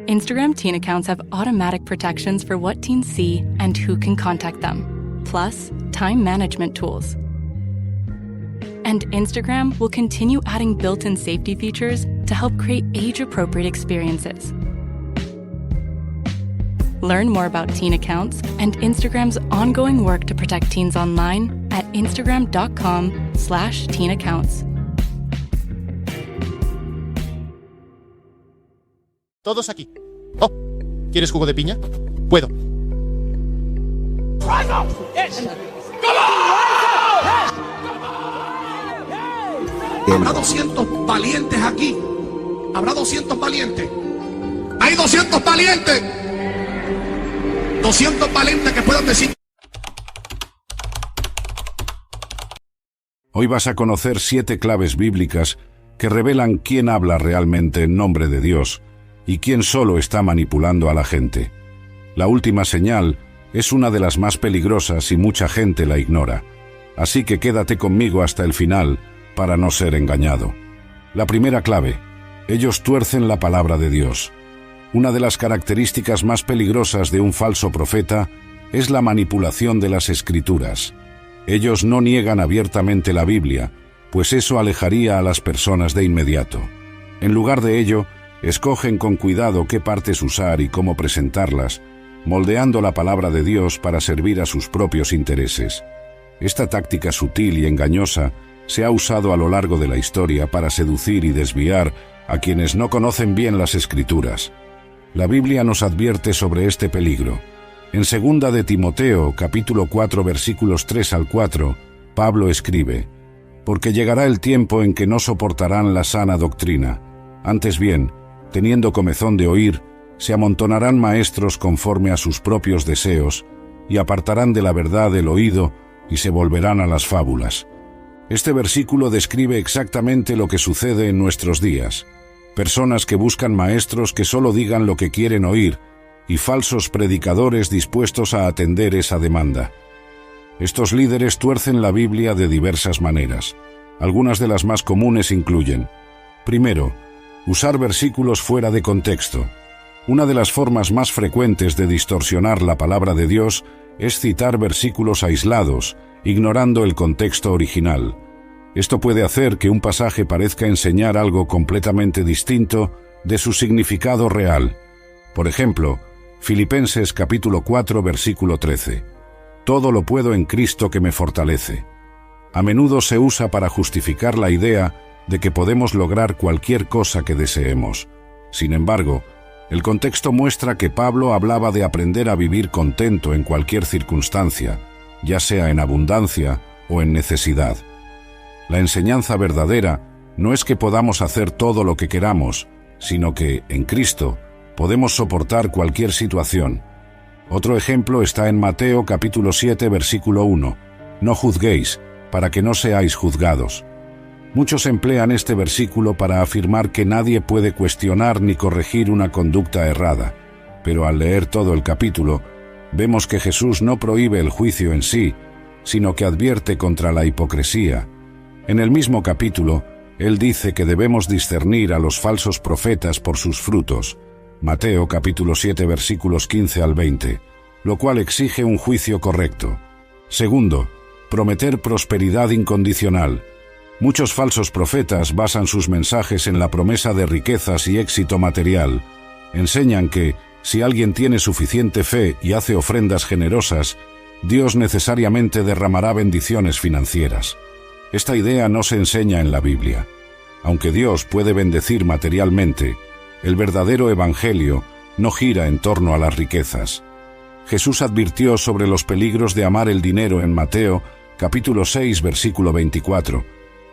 Instagram teen accounts have automatic protections for what teens see and who can contact them, plus time management tools. And Instagram will continue adding built-in safety features to help create age-appropriate experiences. Learn more about teen accounts and Instagram's ongoing work to protect teens online at instagram.com/teenaccounts. Todos aquí. Oh, ¿quieres jugo de piña? Puedo. Habrá 200 valientes aquí. Habrá 200 valientes. Hay 200 valientes. 200 valientes que puedan decir. Hoy vas a conocer 7 claves bíblicas que revelan quién habla realmente en nombre de Dios y quién solo está manipulando a la gente. La última señal es una de las más peligrosas y mucha gente la ignora. Así que quédate conmigo hasta el final para no ser engañado. La primera clave: ellos tuercen la palabra de Dios. Una de las características más peligrosas de un falso profeta es la manipulación de las Escrituras. Ellos no niegan abiertamente la Biblia, pues eso alejaría a las personas de inmediato. En lugar de ello, escogen con cuidado qué partes usar y cómo presentarlas, moldeando la palabra de Dios para servir a sus propios intereses. Esta táctica sutil y engañosa se ha usado a lo largo de la historia para seducir y desviar a quienes no conocen bien las Escrituras. La Biblia nos advierte sobre este peligro. En 2 de Timoteo, capítulo 4, versículos 3 al 4, Pablo escribe: «Porque llegará el tiempo en que no soportarán la sana doctrina. Antes bien, teniendo comezón de oír, se amontonarán maestros conforme a sus propios deseos, y apartarán de la verdad el oído, y se volverán a las fábulas». Este versículo describe exactamente lo que sucede en nuestros días. Personas que buscan maestros que solo digan lo que quieren oír, y falsos predicadores dispuestos a atender esa demanda. Estos líderes tuercen la Biblia de diversas maneras. Algunas de las más comunes incluyen: primero, usar versículos fuera de contexto. Una de las formas más frecuentes de distorsionar la palabra de Dios es citar versículos aislados, ignorando el contexto original. Esto puede hacer que un pasaje parezca enseñar algo completamente distinto de su significado real. Por ejemplo, Filipenses capítulo 4, versículo 13. «Todo lo puedo en Cristo que me fortalece». A menudo se usa para justificar la idea de que podemos lograr cualquier cosa que deseemos. Sin embargo, el contexto muestra que Pablo hablaba de aprender a vivir contento en cualquier circunstancia, ya sea en abundancia o en necesidad. La enseñanza verdadera no es que podamos hacer todo lo que queramos, sino que, en Cristo, podemos soportar cualquier situación. Otro ejemplo está en Mateo capítulo 7, versículo 1. «No juzguéis, para que no seáis juzgados». Muchos emplean este versículo para afirmar que nadie puede cuestionar ni corregir una conducta errada, pero al leer todo el capítulo, vemos que Jesús no prohíbe el juicio en sí, sino que advierte contra la hipocresía. En el mismo capítulo, Él dice que debemos discernir a los falsos profetas por sus frutos. Mateo capítulo 7, versículos 15 al 20, lo cual exige un juicio correcto. Segundo, prometer prosperidad incondicional. Muchos falsos profetas basan sus mensajes en la promesa de riquezas y éxito material. Enseñan que, si alguien tiene suficiente fe y hace ofrendas generosas, Dios necesariamente derramará bendiciones financieras. Esta idea no se enseña en la Biblia. Aunque Dios puede bendecir materialmente, el verdadero evangelio no gira en torno a las riquezas. Jesús advirtió sobre los peligros de amar el dinero en Mateo, capítulo 6, versículo 24,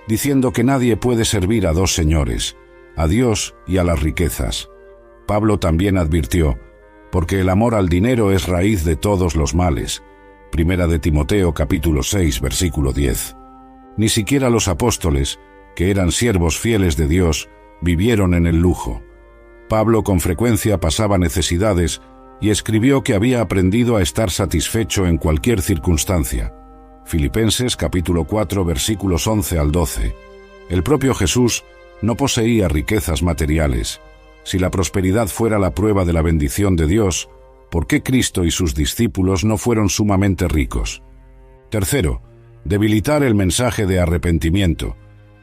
diciendo que nadie puede servir a dos señores, a Dios y a las riquezas. Pablo también advirtió: porque el amor al dinero es raíz de todos los males. Primera de Timoteo, capítulo 6, versículo 10. Ni siquiera los apóstoles, que eran siervos fieles de Dios, vivieron en el lujo. Pablo con frecuencia pasaba necesidades y escribió que había aprendido a estar satisfecho en cualquier circunstancia. Filipenses capítulo 4, versículos 11 al 12. El propio Jesús no poseía riquezas materiales. Si la prosperidad fuera la prueba de la bendición de Dios, ¿por qué Cristo y sus discípulos no fueron sumamente ricos? Tercero, debilitar el mensaje de arrepentimiento.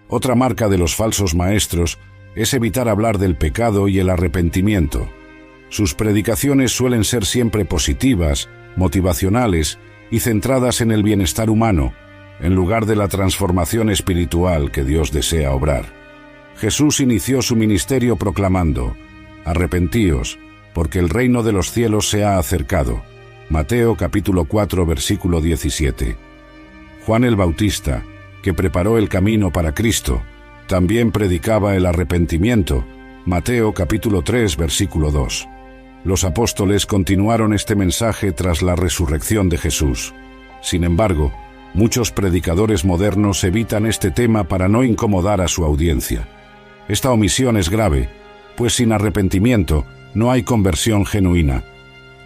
Otra marca de los falsos maestros es evitar hablar del pecado y el arrepentimiento. Sus predicaciones suelen ser siempre positivas, motivacionales y centradas en el bienestar humano, en lugar de la transformación espiritual que Dios desea obrar. Jesús inició su ministerio proclamando: «Arrepentíos, porque el reino de los cielos se ha acercado». Mateo capítulo 4, versículo 17. Juan el Bautista, que preparó el camino para Cristo, también predicaba el arrepentimiento. Mateo capítulo 3, versículo 2. Los apóstoles continuaron este mensaje tras la resurrección de Jesús. Sin embargo, muchos predicadores modernos evitan este tema para no incomodar a su audiencia. Esta omisión es grave, pues sin arrepentimiento no hay conversión genuina.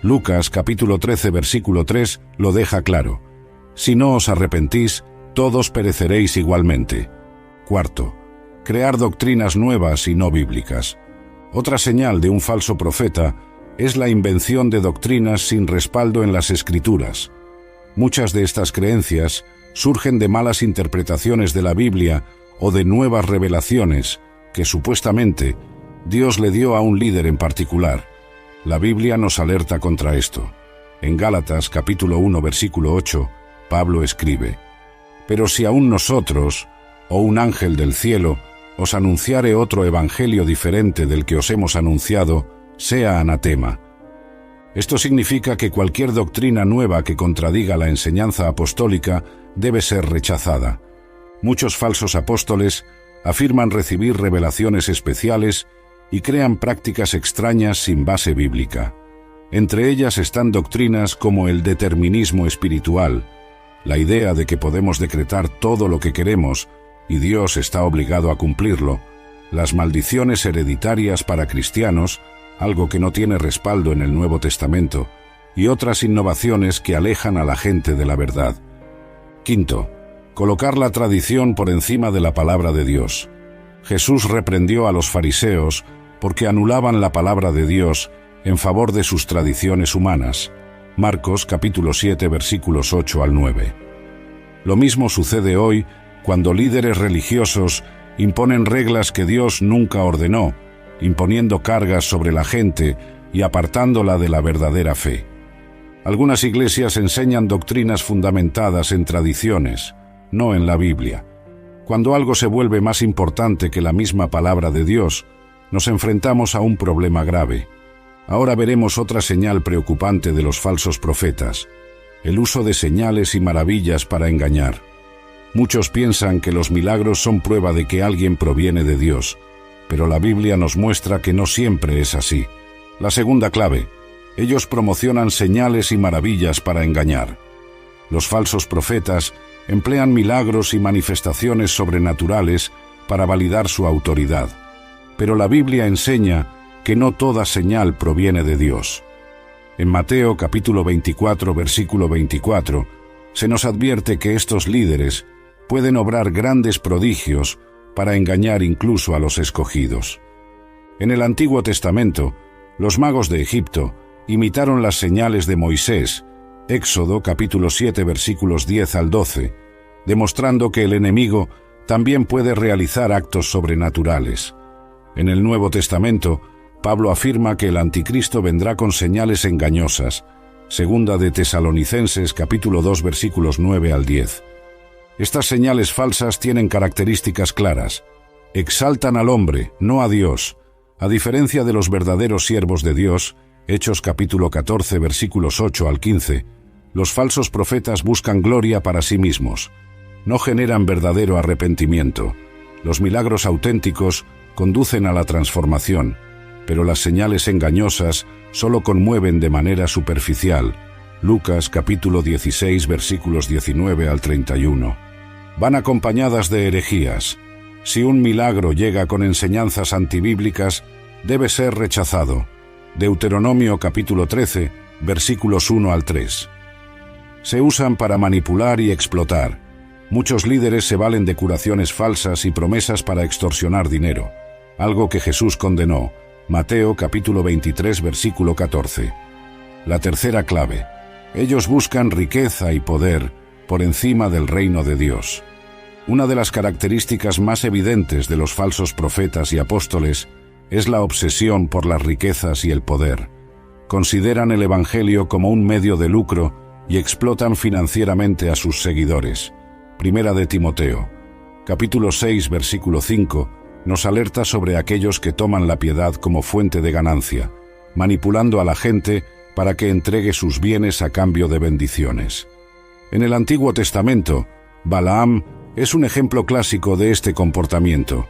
Lucas capítulo 13, versículo 3 lo deja claro: «Si no os arrepentís, todos pereceréis igualmente». Cuarto, crear doctrinas nuevas y no bíblicas. Otra señal de un falso profeta es la invención de doctrinas sin respaldo en las Escrituras. Muchas de estas creencias surgen de malas interpretaciones de la Biblia o de nuevas revelaciones que supuestamente Dios le dio a un líder en particular. La Biblia nos alerta contra esto. En Gálatas capítulo 1, versículo 8, Pablo escribe: «Pero si aún nosotros, o un ángel del cielo, os anunciare otro evangelio diferente del que os hemos anunciado, sea anatema». Esto significa que cualquier doctrina nueva que contradiga la enseñanza apostólica debe ser rechazada. Muchos falsos apóstoles afirman recibir revelaciones especiales y crean prácticas extrañas sin base bíblica. Entre ellas están doctrinas como el determinismo espiritual, la idea de que podemos decretar todo lo que queremos y Dios está obligado a cumplirlo, las maldiciones hereditarias para cristianos, algo que no tiene respaldo en el Nuevo Testamento, y otras innovaciones que alejan a la gente de la verdad. Quinto, colocar la tradición por encima de la palabra de Dios. Jesús reprendió a los fariseos porque anulaban la palabra de Dios en favor de sus tradiciones humanas. Marcos capítulo 7, versículos 8 al 9. Lo mismo sucede hoy cuando líderes religiosos imponen reglas que Dios nunca ordenó, imponiendo cargas sobre la gente y apartándola de la verdadera fe. Algunas iglesias enseñan doctrinas fundamentadas en tradiciones, no en la Biblia. Cuando algo se vuelve más importante que la misma palabra de Dios, nos enfrentamos a un problema grave. Ahora veremos otra señal preocupante de los falsos profetas: el uso de señales y maravillas para engañar. Muchos piensan que los milagros son prueba de que alguien proviene de Dios, pero la Biblia nos muestra que no siempre es así. La segunda clave: ellos promocionan señales y maravillas para engañar. Los falsos profetas emplean milagros y manifestaciones sobrenaturales para validar su autoridad. Pero la Biblia enseña que no toda señal proviene de Dios. En Mateo capítulo 24, versículo 24, se nos advierte que estos líderes pueden obrar grandes prodigios para engañar incluso a los escogidos. En el Antiguo Testamento, los magos de Egipto imitaron las señales de Moisés, Éxodo capítulo 7, versículos 10 al 12, demostrando que el enemigo también puede realizar actos sobrenaturales. En el Nuevo Testamento, Pablo afirma que el anticristo vendrá con señales engañosas, segunda de Tesalonicenses capítulo 2, versículos 9 al 10. Estas señales falsas tienen características claras. Exaltan al hombre, no a Dios. A diferencia de los verdaderos siervos de Dios, Hechos capítulo 14, versículos 8 al 15, los falsos profetas buscan gloria para sí mismos. No generan verdadero arrepentimiento. Los milagros auténticos conducen a la transformación, pero las señales engañosas solo conmueven de manera superficial. Lucas capítulo 16, versículos 19 al 31. Van acompañadas de herejías. Si un milagro llega con enseñanzas antibíblicas, debe ser rechazado. Deuteronomio capítulo 13, versículos 1 al 3. Se usan para manipular y explotar. Muchos líderes se valen de curaciones falsas y promesas para extorsionar dinero, algo que Jesús condenó. Mateo capítulo 23 versículo 14. La tercera clave. Ellos buscan riqueza y poder por encima del reino de Dios. Una de las características más evidentes de los falsos profetas y apóstoles es la obsesión por las riquezas y el poder. Consideran el Evangelio como un medio de lucro y explotan financieramente a sus seguidores. Primera de Timoteo, capítulo 6, versículo 5, nos alerta sobre aquellos que toman la piedad como fuente de ganancia, manipulando a la gente para que entregue sus bienes a cambio de bendiciones. En el Antiguo Testamento, Balaam es un ejemplo clásico de este comportamiento.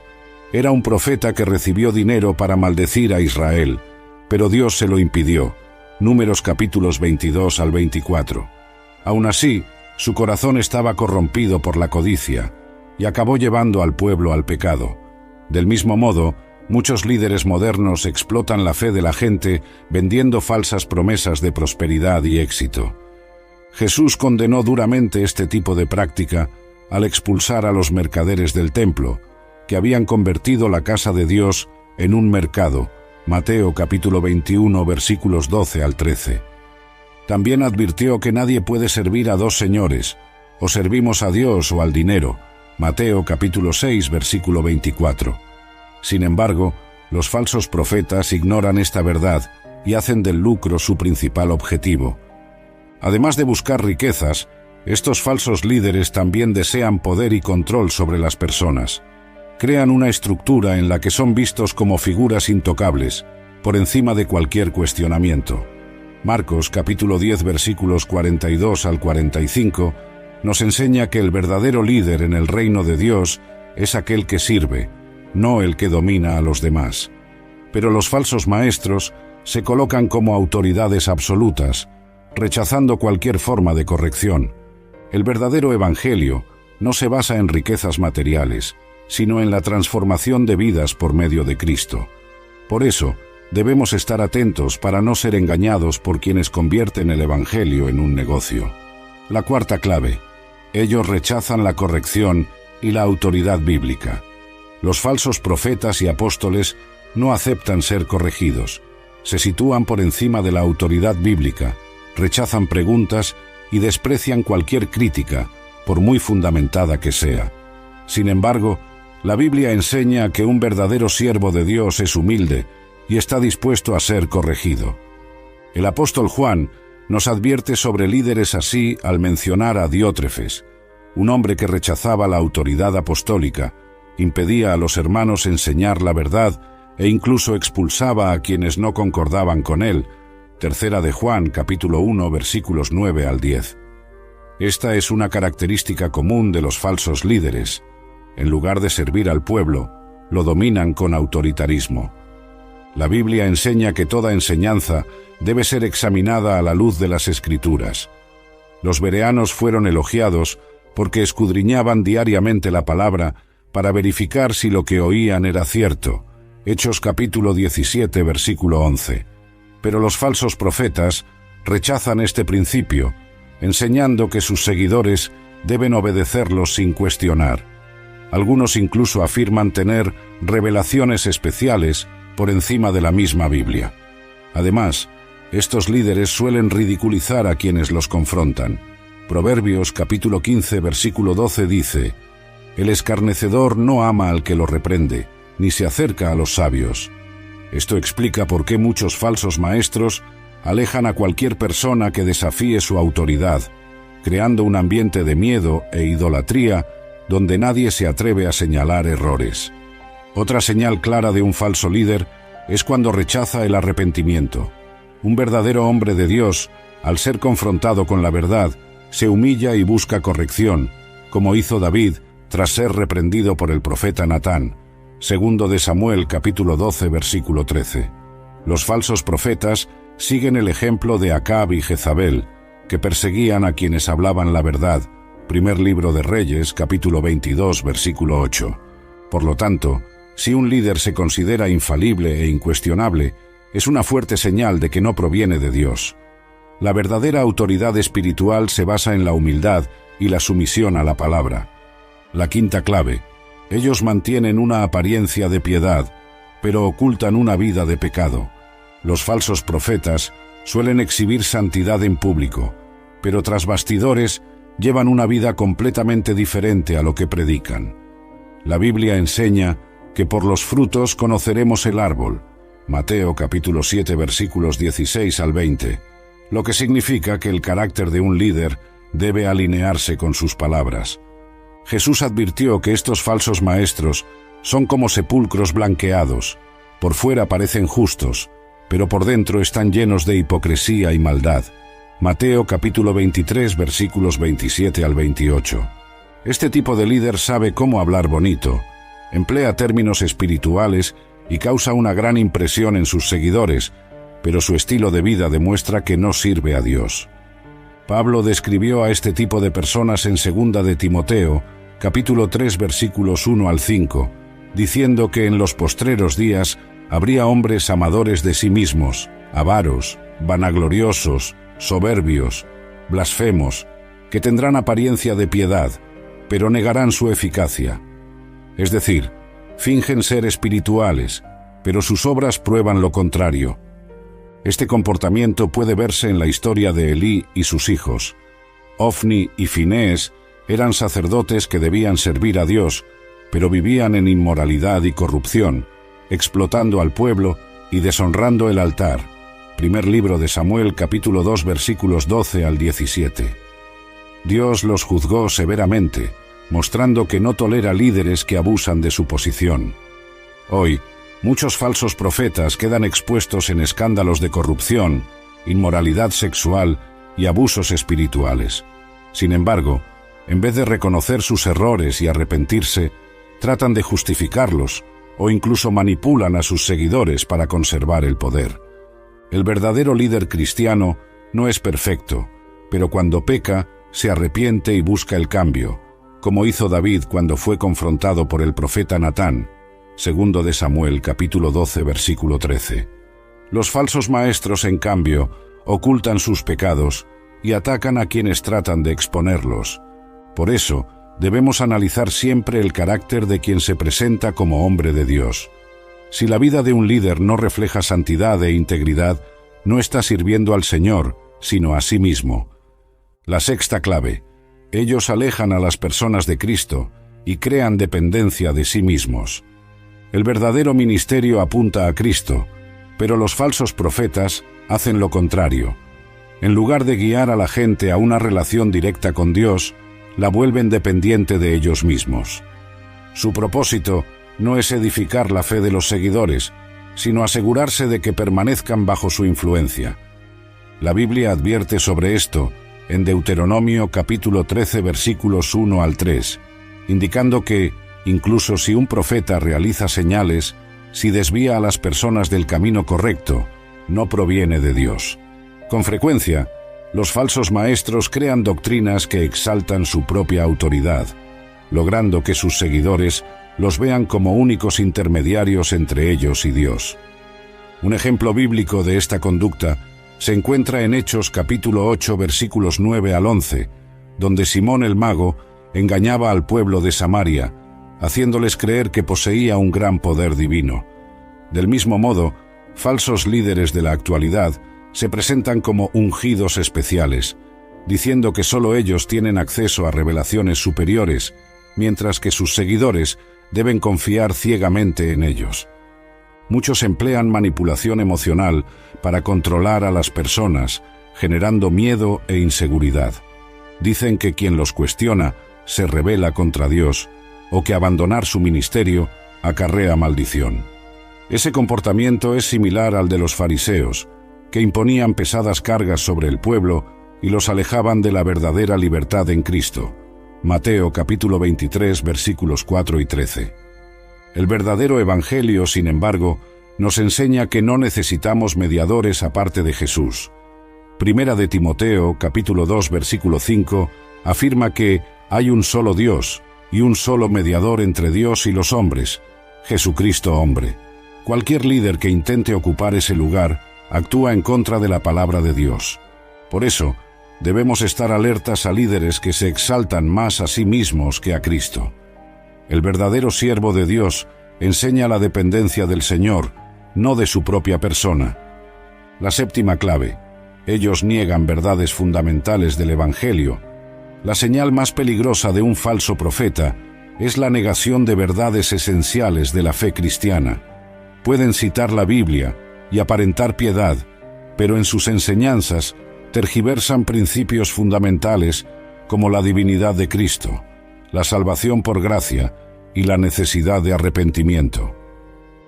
Era un profeta que recibió dinero para maldecir a Israel, pero Dios se lo impidió. Números capítulos 22 al 24. Aún así, su corazón estaba corrompido por la codicia y acabó llevando al pueblo al pecado. Del mismo modo, muchos líderes modernos explotan la fe de la gente vendiendo falsas promesas de prosperidad y éxito. Jesús condenó duramente este tipo de práctica al expulsar a los mercaderes del templo, que habían convertido la casa de Dios en un mercado. Mateo capítulo 21 versículos 12 al 13. También advirtió que nadie puede servir a dos señores, o servimos a Dios o al dinero. Mateo capítulo 6 versículo 24. Sin embargo, los falsos profetas ignoran esta verdad y hacen del lucro su principal objetivo. Además de buscar riquezas, estos falsos líderes también desean poder y control sobre las personas. Crean una estructura en la que son vistos como figuras intocables, por encima de cualquier cuestionamiento. Marcos capítulo 10 versículos 42 al 45 nos enseña que el verdadero líder en el reino de Dios es aquel que sirve, no el que domina a los demás. Pero los falsos maestros se colocan como autoridades absolutas, rechazando cualquier forma de corrección. El verdadero evangelio no se basa en riquezas materiales, sino en la transformación de vidas por medio de Cristo. Por eso, debemos estar atentos para no ser engañados por quienes convierten el evangelio en un negocio. La cuarta clave. Ellos rechazan la corrección y la autoridad bíblica. Los falsos profetas y apóstoles no aceptan ser corregidos. Se sitúan por encima de la autoridad bíblica, rechazan preguntas y desprecian cualquier crítica, por muy fundamentada que sea. Sin embargo, la Biblia enseña que un verdadero siervo de Dios es humilde y está dispuesto a ser corregido. El apóstol Juan nos advierte sobre líderes así al mencionar a Diótrefes, un hombre que rechazaba la autoridad apostólica, impedía a los hermanos enseñar la verdad e incluso expulsaba a quienes no concordaban con él. Tercera de Juan, capítulo 1, versículos 9 al 10. Esta es una característica común de los falsos líderes. En lugar de servir al pueblo, lo dominan con autoritarismo. La Biblia enseña que toda enseñanza debe ser examinada a la luz de las Escrituras. Los bereanos fueron elogiados porque escudriñaban diariamente la palabra para verificar si lo que oían era cierto. Hechos capítulo 17, versículo 11. Pero los falsos profetas rechazan este principio, enseñando que sus seguidores deben obedecerlos sin cuestionar. Algunos incluso afirman tener revelaciones especiales por encima de la misma Biblia. Además, estos líderes suelen ridiculizar a quienes los confrontan. Proverbios capítulo 15, versículo 12 dice: «El escarnecedor no ama al que lo reprende, ni se acerca a los sabios». Esto explica por qué muchos falsos maestros alejan a cualquier persona que desafíe su autoridad, creando un ambiente de miedo e idolatría donde nadie se atreve a señalar errores. Otra señal clara de un falso líder es cuando rechaza el arrepentimiento. Un verdadero hombre de Dios, al ser confrontado con la verdad, se humilla y busca corrección, como hizo David tras ser reprendido por el profeta Natán. Segundo de Samuel, capítulo 12, versículo 13. Los falsos profetas siguen el ejemplo de Acab y Jezabel, que perseguían a quienes hablaban la verdad. Primer libro de Reyes, capítulo 22, versículo 8. Por lo tanto, si un líder se considera infalible e incuestionable, es una fuerte señal de que no proviene de Dios. La verdadera autoridad espiritual se basa en la humildad y la sumisión a la palabra. La quinta clave. Ellos mantienen una apariencia de piedad, pero ocultan una vida de pecado. Los falsos profetas suelen exhibir santidad en público, pero tras bastidores llevan una vida completamente diferente a lo que predican. La Biblia enseña que por los frutos conoceremos el árbol. Mateo capítulo 7 versículos 16 al 20, lo que significa que el carácter de un líder debe alinearse con sus palabras. Jesús advirtió que estos falsos maestros son como sepulcros blanqueados. Por fuera parecen justos, pero por dentro están llenos de hipocresía y maldad. Mateo capítulo 23 versículos 27 al 28. Este tipo de líder sabe cómo hablar bonito, emplea términos espirituales y causa una gran impresión en sus seguidores, pero su estilo de vida demuestra que no sirve a Dios. Pablo describió a este tipo de personas en 2 de Timoteo, capítulo 3 versículos 1 al 5, diciendo que en los postreros días habría hombres amadores de sí mismos, avaros, vanagloriosos, soberbios, blasfemos, que tendrán apariencia de piedad, pero negarán su eficacia. Es decir, fingen ser espirituales, pero sus obras prueban lo contrario. Este comportamiento puede verse en la historia de Elí y sus hijos. Ofni y Finés eran sacerdotes que debían servir a Dios, pero vivían en inmoralidad y corrupción, explotando al pueblo y deshonrando el altar. Primer libro de Samuel, capítulo 2, versículos 12 al 17. Dios los juzgó severamente, mostrando que no tolera líderes que abusan de su posición. Hoy, muchos falsos profetas quedan expuestos en escándalos de corrupción, inmoralidad sexual y abusos espirituales. Sin embargo, en vez de reconocer sus errores y arrepentirse, tratan de justificarlos o incluso manipulan a sus seguidores para conservar el poder. El verdadero líder cristiano no es perfecto, pero cuando peca, se arrepiente y busca el cambio, como hizo David cuando fue confrontado por el profeta Natán, 2 de Samuel, capítulo 12, versículo 13. Los falsos maestros, en cambio, ocultan sus pecados y atacan a quienes tratan de exponerlos. Por eso, debemos analizar siempre el carácter de quien se presenta como hombre de Dios. Si la vida de un líder no refleja santidad e integridad, no está sirviendo al Señor, sino a sí mismo. La sexta clave: ellos alejan a las personas de Cristo y crean dependencia de sí mismos. El verdadero ministerio apunta a Cristo, pero los falsos profetas hacen lo contrario. En lugar de guiar a la gente a una relación directa con Dios, la vuelven dependiente de ellos mismos. Su propósito no es edificar la fe de los seguidores, sino asegurarse de que permanezcan bajo su influencia. La Biblia advierte sobre esto en Deuteronomio capítulo 13 versículos 1 al 3, indicando que, incluso si un profeta realiza señales, si desvía a las personas del camino correcto, no proviene de Dios. Con frecuencia, los falsos maestros crean doctrinas que exaltan su propia autoridad, logrando que sus seguidores los vean como únicos intermediarios entre ellos y Dios. Un ejemplo bíblico de esta conducta se encuentra en Hechos capítulo 8 versículos 9 al 11, donde Simón el mago engañaba al pueblo de Samaria, haciéndoles creer que poseía un gran poder divino. Del mismo modo, falsos líderes de la actualidad se presentan como ungidos especiales, diciendo que solo ellos tienen acceso a revelaciones superiores, mientras que sus seguidores deben confiar ciegamente en ellos. Muchos emplean manipulación emocional para controlar a las personas, generando miedo e inseguridad. Dicen que quien los cuestiona se rebela contra Dios, o que abandonar su ministerio acarrea maldición. Ese comportamiento es similar al de los fariseos, que imponían pesadas cargas sobre el pueblo y los alejaban de la verdadera libertad en Cristo. Mateo capítulo 23 versículos 4 y 13. El verdadero evangelio, sin embargo, nos enseña que no necesitamos mediadores aparte de Jesús. Primera de Timoteo capítulo 2 versículo 5 afirma que hay un solo Dios y un solo mediador entre Dios y los hombres, Jesucristo hombre. Cualquier líder que intente ocupar ese lugar actúa en contra de la palabra de Dios. Por eso, debemos estar alertas a líderes que se exaltan más a sí mismos que a Cristo. El verdadero siervo de Dios enseña la dependencia del Señor, no de su propia persona. La séptima clave: ellos niegan verdades fundamentales del Evangelio. La señal más peligrosa de un falso profeta es la negación de verdades esenciales de la fe cristiana. Pueden citar la Biblia y aparentar piedad, pero en sus enseñanzas tergiversan principios fundamentales como la divinidad de Cristo, la salvación por gracia y la necesidad de arrepentimiento.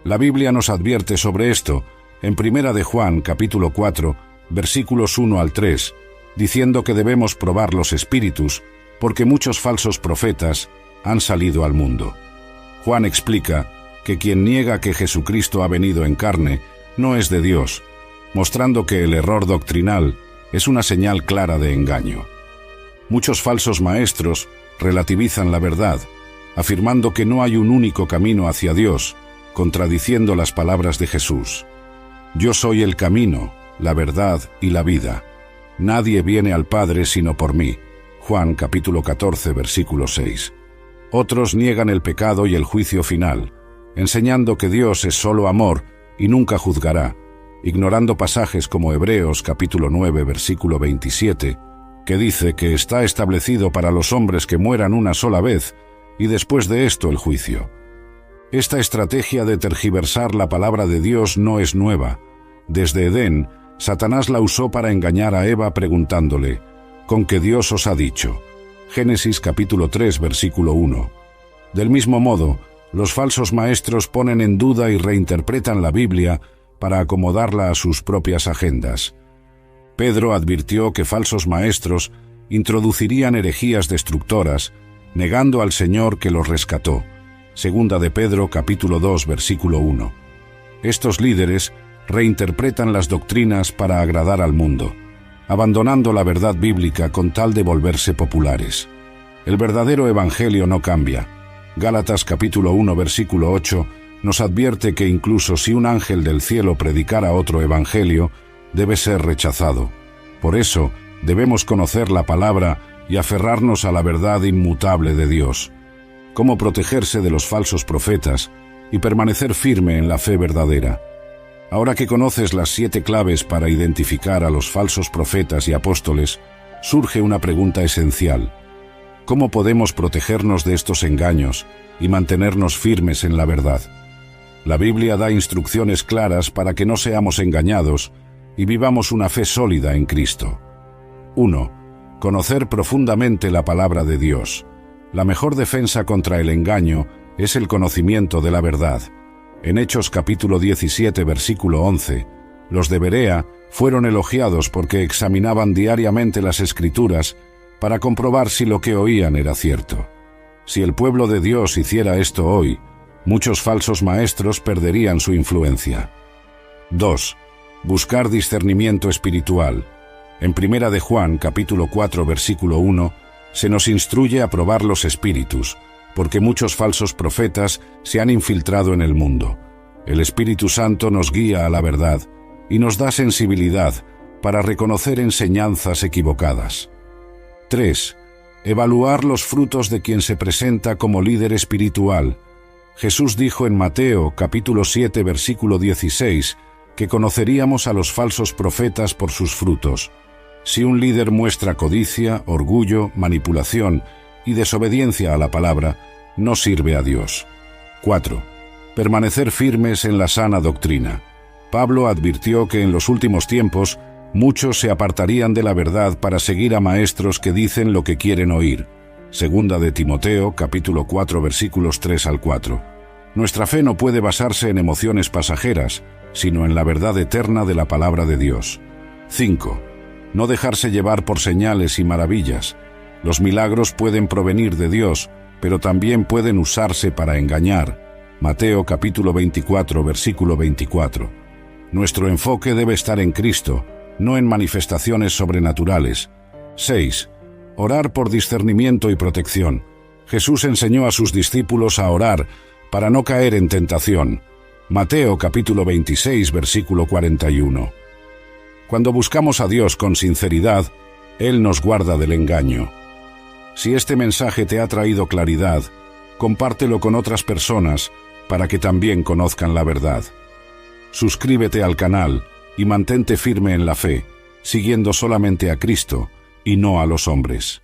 La Biblia nos advierte sobre esto en 1 de Juan, capítulo 4, versículos 1 al 3, diciendo que debemos probar los espíritus porque muchos falsos profetas han salido al mundo. Juan explica que quien niega que Jesucristo ha venido en carne no es de Dios, mostrando que el error doctrinal es una señal clara de engaño. Muchos falsos maestros relativizan la verdad, afirmando que no hay un único camino hacia Dios, contradiciendo las palabras de Jesús. Yo soy el camino, la verdad y la vida. Nadie viene al Padre sino por mí. Juan capítulo 14, versículo 6. Otros niegan el pecado y el juicio final, enseñando que Dios es solo amor y nunca juzgará, ignorando pasajes como Hebreos capítulo 9, versículo 27, que dice que está establecido para los hombres que mueran una sola vez y después de esto el juicio. Esta estrategia de tergiversar la palabra de Dios no es nueva. Desde Edén, Satanás la usó para engañar a Eva preguntándole: ¿con qué Dios os ha dicho? Génesis capítulo 3, versículo 1. Del mismo modo, los falsos maestros ponen en duda y reinterpretan la Biblia para acomodarla a sus propias agendas. Pedro advirtió que falsos maestros introducirían herejías destructoras, negando al Señor que los rescató. Segunda de Pedro capítulo 2, versículo 1. Estos líderes reinterpretan las doctrinas para agradar al mundo, abandonando la verdad bíblica con tal de volverse populares. El verdadero evangelio no cambia. Gálatas capítulo 1, versículo 8 nos advierte que incluso si un ángel del cielo predicara otro evangelio, debe ser rechazado. Por eso, debemos conocer la palabra y aferrarnos a la verdad inmutable de Dios. Cómo protegerse de los falsos profetas y permanecer firme en la fe verdadera. Ahora que conoces las 7 claves para identificar a los falsos profetas y apóstoles, surge una pregunta esencial. ¿Cómo podemos protegernos de estos engaños y mantenernos firmes en la verdad? La Biblia da instrucciones claras para que no seamos engañados y vivamos una fe sólida en Cristo. 1. Conocer profundamente la palabra de Dios. La mejor defensa contra el engaño es el conocimiento de la verdad. En Hechos capítulo 17, versículo 11, los de Berea fueron elogiados porque examinaban diariamente las Escrituras para comprobar si lo que oían era cierto. Si el pueblo de Dios hiciera esto hoy, muchos falsos maestros perderían su influencia. 2. Buscar discernimiento espiritual. En 1 de Juan capítulo 4, versículo 1, se nos instruye a probar los espíritus, porque muchos falsos profetas se han infiltrado en el mundo. El Espíritu Santo nos guía a la verdad y nos da sensibilidad para reconocer enseñanzas equivocadas. 3. Evaluar los frutos de quien se presenta como líder espiritual. Jesús dijo en Mateo capítulo 7, versículo 16, que conoceríamos a los falsos profetas por sus frutos. Si un líder muestra codicia, orgullo, manipulación y desobediencia a la palabra, no sirve a Dios. 4. Permanecer firmes en la sana doctrina. Pablo advirtió que en los últimos tiempos muchos se apartarían de la verdad para seguir a maestros que dicen lo que quieren oír. Segunda de Timoteo, capítulo 4, versículos 3 al 4. Nuestra fe no puede basarse en emociones pasajeras, sino en la verdad eterna de la palabra de Dios. 5. No dejarse llevar por señales y maravillas. Los milagros pueden provenir de Dios, pero también pueden usarse para engañar. Mateo capítulo 24, versículo 24. Nuestro enfoque debe estar en Cristo, no en manifestaciones sobrenaturales. 6. Orar por discernimiento y protección. Jesús enseñó a sus discípulos a orar para no caer en tentación. Mateo capítulo 26, versículo 41. Cuando buscamos a Dios con sinceridad, Él nos guarda del engaño. Si este mensaje te ha traído claridad, compártelo con otras personas para que también conozcan la verdad. Suscríbete al canal y mantente firme en la fe, siguiendo solamente a Cristo y no a los hombres.